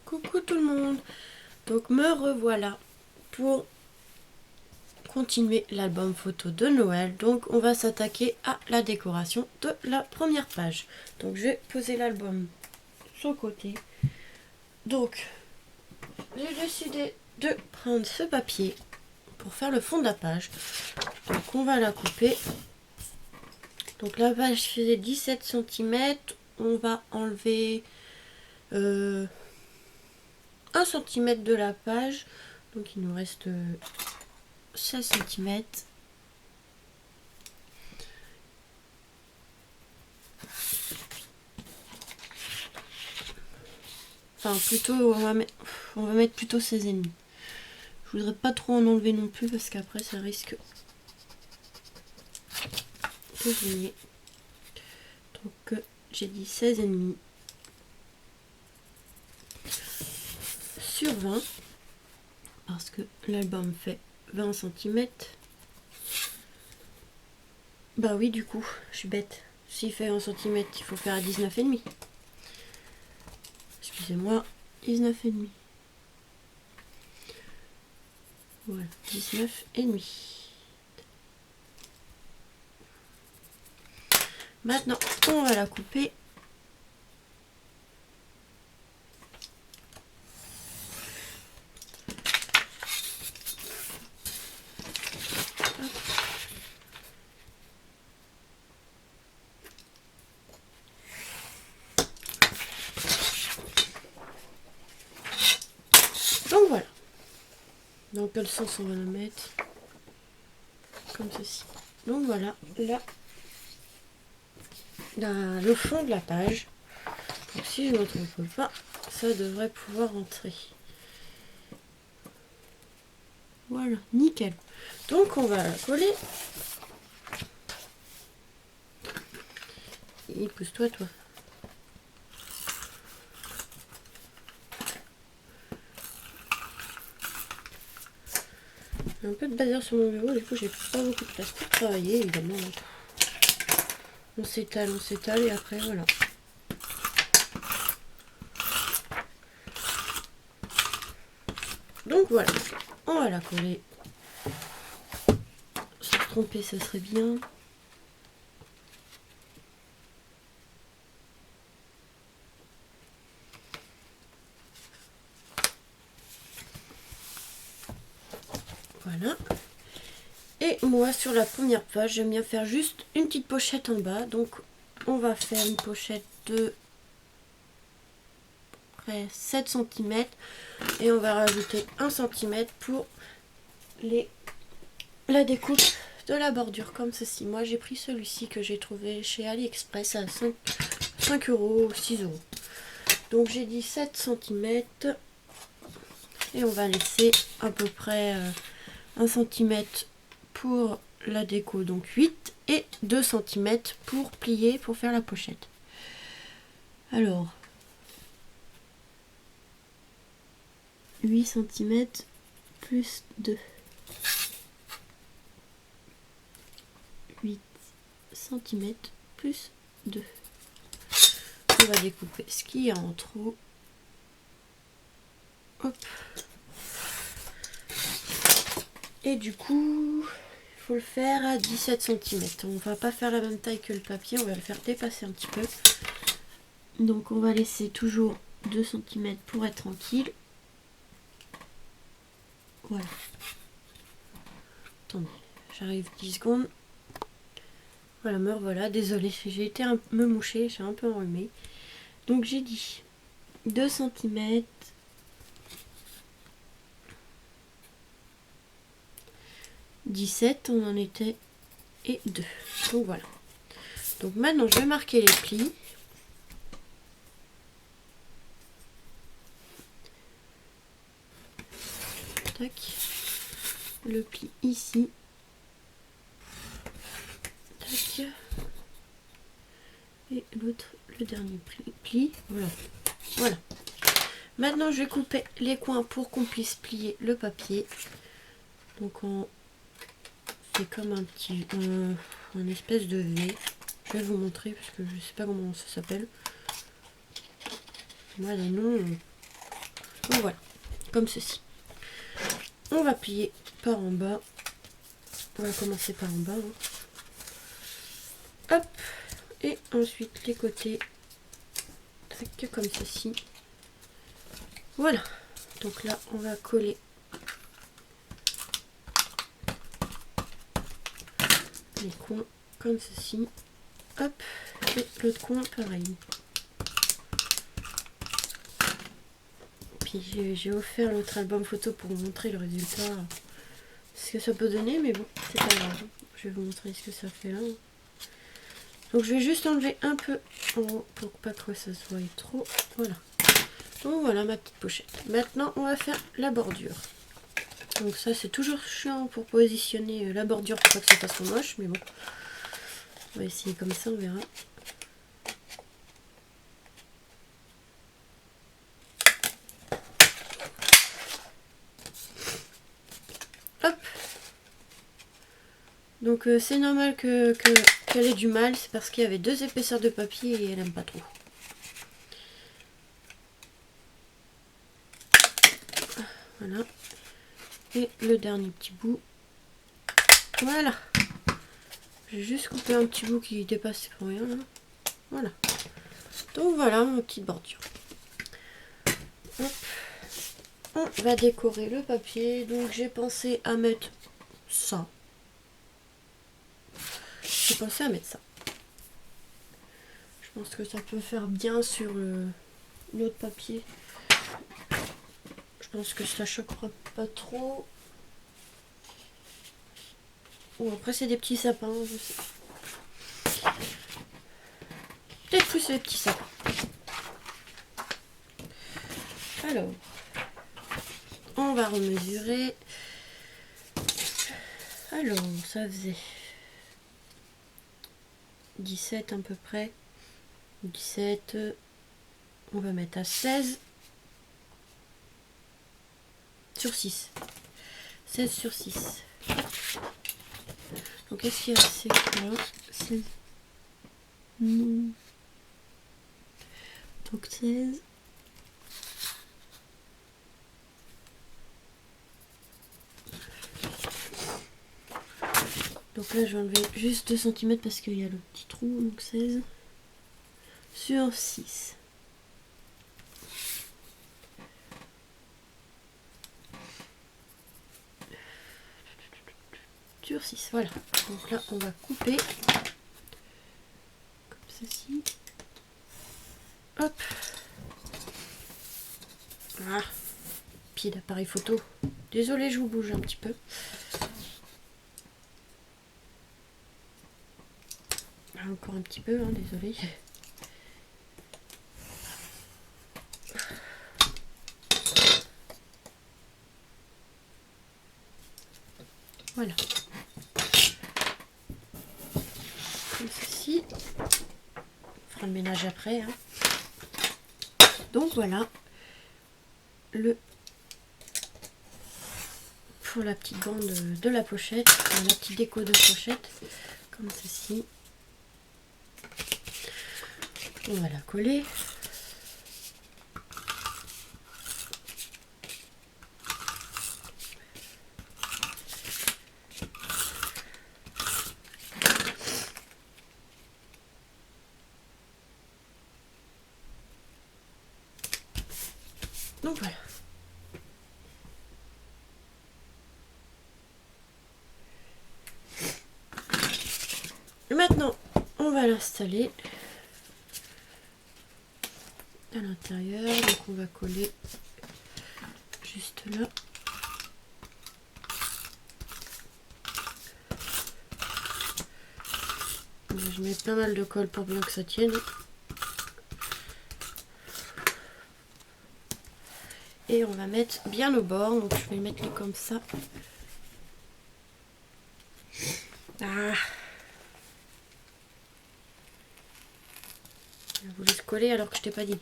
Coucou tout le monde. Donc me revoilà pour continuer l'album photo de Noël. Donc on va s'attaquer à la décoration de la première page. Donc je vais poser l'album sur le côté. Donc j'ai décidé de prendre ce papier pour faire le fond de la page. Donc on va la couper. Donc la page faisait 17 cm. On va enlever 1 cm de la page. Donc il nous reste 16 cm. Enfin plutôt on va mettre plutôt 16,5. Je voudrais pas trop en enlever non plus parce qu'après ça risque de gêner. Donc j'ai dit 16,5 sur 20 parce que l'album fait 20 cm. Bah oui, du coup je suis bête. S'il fait 1 cm, il faut faire à 19,5. Excusez-moi, 19,5. Voilà, 19,5. Maintenant, on va la couper. Donc voilà. Dans quel sens on va la mettre? Comme ceci. Donc voilà, là, le fond de la page. Donc si je ne me trompe pas, ça devrait pouvoir entrer. Voilà, nickel. Donc on va la coller. Et pousse-toi, toi. J'ai un peu de bazar sur mon bureau, du coup j'ai pas beaucoup de place pour travailler, évidemment. On s'étale et après voilà. Donc voilà, on va la coller. Se tromper, ça serait bien. Voilà. Et moi, sur la première page, j'aime bien faire juste une petite pochette en bas. Donc, on va faire une pochette de près 7 cm. Et on va rajouter 1 cm pour la découpe de la bordure, comme ceci. Moi, j'ai pris celui-ci que j'ai trouvé chez AliExpress à 5 euros ou 6 euros. Donc, j'ai dit 7 cm. Et on va laisser à peu près 1 cm pour la déco, donc 8, et 2 cm pour plier, pour faire la pochette. Alors, 8 cm plus 2. 8 cm plus 2. On va découper ce qu'il y a en trop. Hop. Et du coup, il faut le faire à 17 cm. On va pas faire la même taille que le papier, on va le faire dépasser un petit peu. Donc on va laisser toujours 2 cm pour être tranquille. Voilà. Attendez, j'arrive 10 secondes. Voilà, me revoilà. Désolée, j'ai été me moucher, j'ai un peu enrhumé. Donc j'ai dit 2 cm. 17, on en était, et 2. Donc voilà. Donc maintenant, je vais marquer les plis. Tac. Le pli ici. Tac. Et l'autre, le dernier pli. Voilà. Voilà. Maintenant, je vais couper les coins pour qu'on puisse plier le papier. Donc on fait comme un petit, un espèce de V. Je vais vous montrer parce que je sais pas comment ça s'appelle. Moi, les noms, Donc voilà, comme ceci. On va plier par en bas. On va commencer par en bas. Hop. Et ensuite les côtés. Tac, comme ceci. Voilà. Donc là, on va coller les coins comme ceci. Hop. Et l'autre coin, pareil. Puis j'ai offert l'autre album photo pour vous montrer le résultat. Ce que ça peut donner, mais bon, c'est pas grave. Je vais vous montrer ce que ça fait là. Donc je vais juste enlever un peu en haut pour pas que ça se voie trop. Voilà. Donc voilà ma petite pochette. Maintenant on va faire la bordure. Donc ça c'est toujours chiant pour positionner la bordure pour pas que ça fasse trop moche, mais bon. On va essayer comme ça, on verra. Hop. Donc c'est normal qu'elle ait du mal, c'est parce qu'il y avait 2 épaisseurs de papier et elle aime pas trop. Voilà. Et le dernier petit bout. Voilà. J'ai juste coupé un petit bout qui dépasse pour rien là. Voilà. Donc voilà ma petite bordure. Hop. On va décorer le papier. Donc j'ai pensé à mettre ça. J'ai pensé à mettre ça. Je pense que ça peut faire bien sur l'autre papier. Je pense que ça choquera pas trop. Bon, après c'est des petits sapins, je sais. Peut-être plus les petits sapins. Alors, on va remesurer. Alors, ça faisait 17 à peu près. 17, on va mettre à 16 sur 6. 16 sur 6. Donc est-ce qu'il y a assez là 16. Non. Donc 16. Donc là je vais enlever juste 2 cm parce qu'il y a le petit trou. Donc 16 sur 6. Sur 6, voilà. Donc là on va couper comme ceci. Hop. Ah, pied d'appareil photo. Désolée, je vous bouge un petit peu. Encore un petit peu, hein, désolée. Voilà. Comme ceci. On fera le ménage après. Hein. Donc voilà. Pour la petite bande de la pochette. La petite déco de pochette. Comme ceci. On va la coller. Donc voilà. Maintenant, on va l'installer à l'intérieur. Donc on va coller juste là. Je mets pas mal de colle pour bien que ça tienne. Et on va mettre bien au bord. Donc je vais mettre les comme ça. Ah. Je voulais se coller alors que je t'ai pas dit.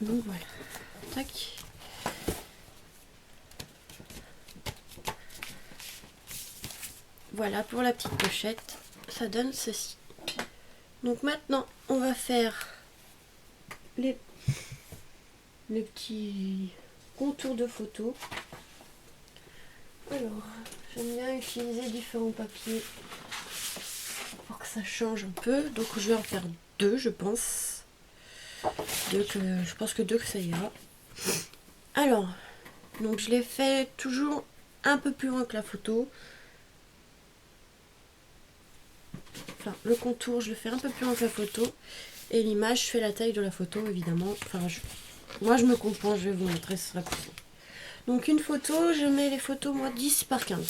Donc voilà. Tac. voilà pour la petite pochette, ça donne ceci. Donc maintenant on va faire les petits contours de photos. Alors j'aime bien utiliser différents papiers pour que ça change un peu, donc je vais en faire deux, je pense. Je pense que deux que ça ira. Alors donc je les fais toujours un peu plus loin que la photo. Enfin, le contour, je le fais un peu plus loin que la photo. Et l'image, je fais la taille de la photo, évidemment. Enfin, moi, je me comprends, je vais vous montrer, ce sera plus simple. Donc, une photo, je mets les photos, moi, 10 par 15.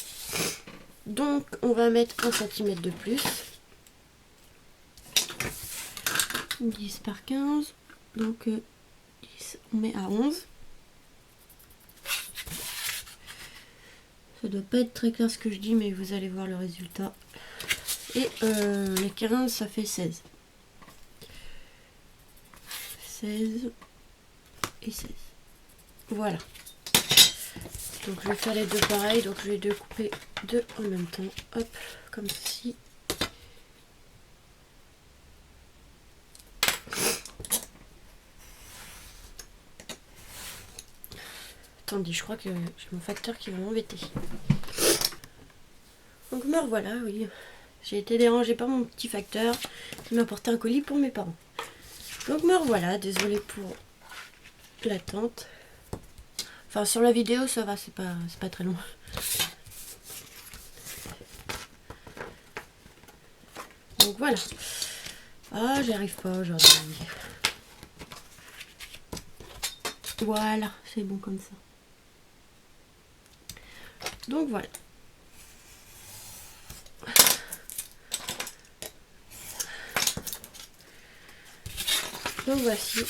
Donc, on va mettre 1 cm de plus. 10 par 15. Donc, 10, on met à 11. Ça doit pas être très clair ce que je dis, mais vous allez voir le résultat. Et les 15, ça fait 16. 16 et 16. Voilà. Donc je vais faire les deux pareils. Donc je vais découper deux en même temps. Hop, comme ceci. Attendez, je crois que j'ai mon facteur qui va m'embêter. Donc me revoilà, oui. J'ai été dérangée par mon petit facteur qui m'a apporté un colis pour mes parents. Donc me revoilà, désolée pour l'attente. Enfin sur la vidéo ça va, c'est pas très long. Donc voilà. Ah, j'y arrive pas aujourd'hui. Voilà, c'est bon comme ça. Donc voilà. Donc voici,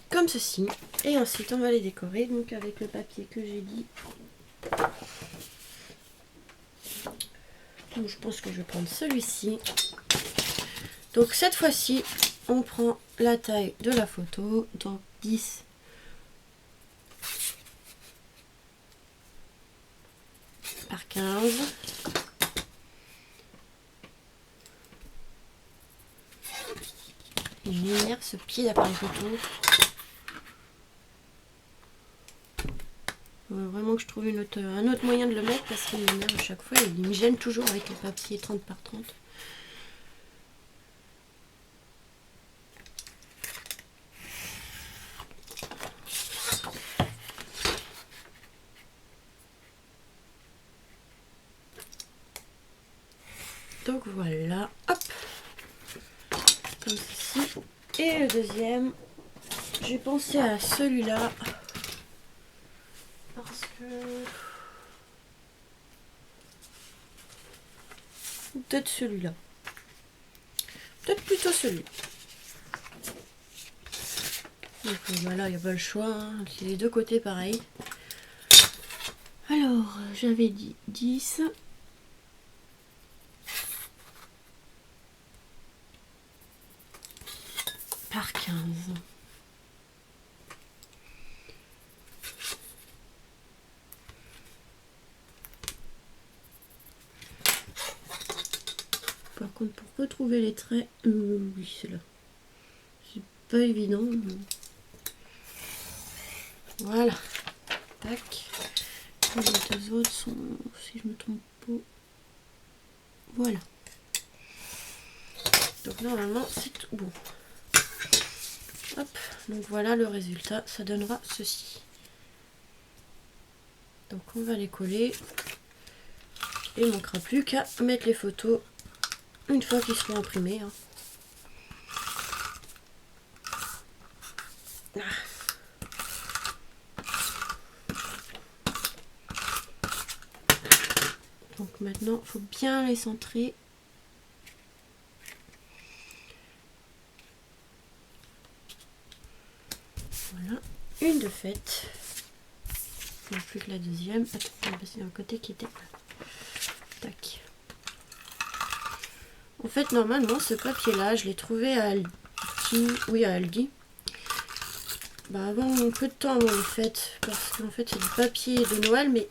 comme ceci. Et ensuite on va les décorer donc avec le papier que j'ai dit. Donc je pense que je vais prendre celui-ci. Donc cette fois-ci on prend la taille de la photo, donc 10 par 15. Et je m'énerve ce pied d'appareil photo. Vraiment que je trouve un autre moyen de le mettre parce qu'il m'énerve à chaque fois. Il me gêne toujours avec le papier 30 par 30. Donc voilà, hop, comme ceci. Et le deuxième, j'ai pensé à celui-là parce que peut-être celui-là, peut-être plutôt celui. Donc voilà, il n'y a pas le choix, hein. C'est les deux côtés pareil. Alors j'avais dit 10. Par 15. Par contre, pour retrouver les traits, oui, c'est là. C'est pas évident. Mais... voilà. Tac. Et les deux autres sont, si je me trompe pas, voilà. Donc normalement, c'est tout bon. Hop, donc voilà le résultat, ça donnera ceci. Donc on va les coller. Et il ne manquera plus qu'à mettre les photos une fois qu'ils seront imprimés. Hein. Donc maintenant, il faut bien les centrer. Voilà, une de faite. Il n'y a plus que la deuxième. Attends, on va passer d'un côté qui était... tac. En fait, normalement, ce papier-là, je l'ai trouvé à Aldi. Oui, à Aldi. Bah, avant un peu de temps avant les fêtes. Parce qu'en fait, c'est du papier de Noël, mais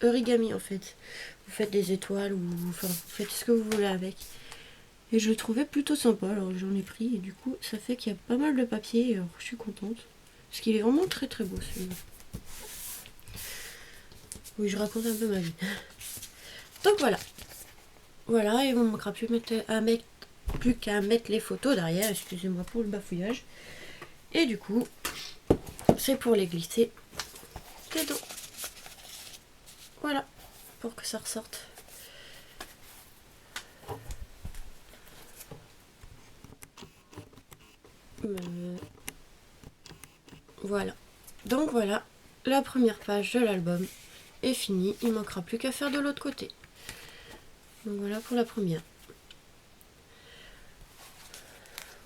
origami en fait. Vous faites des étoiles ou enfin, vous faites ce que vous voulez avec. Et je le trouvais plutôt sympa, alors j'en ai pris et du coup ça fait qu'il y a pas mal de papier, alors je suis contente. Parce qu'il est vraiment très très beau celui-là. Oui, je raconte un peu ma vie. Donc voilà. Voilà, et on ne manquera plus qu'à mettre les photos derrière, excusez-moi pour le bafouillage. Et du coup, c'est pour les glisser dedans. Voilà, pour que ça ressorte. Voilà. Donc voilà, la première page de l'album est finie. Il ne manquera plus qu'à faire de l'autre côté. Donc voilà pour la première.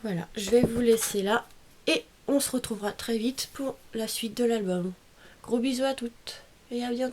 Voilà, je vais vous laisser là et on se retrouvera très vite pour la suite de l'album. Gros bisous à toutes et à bientôt.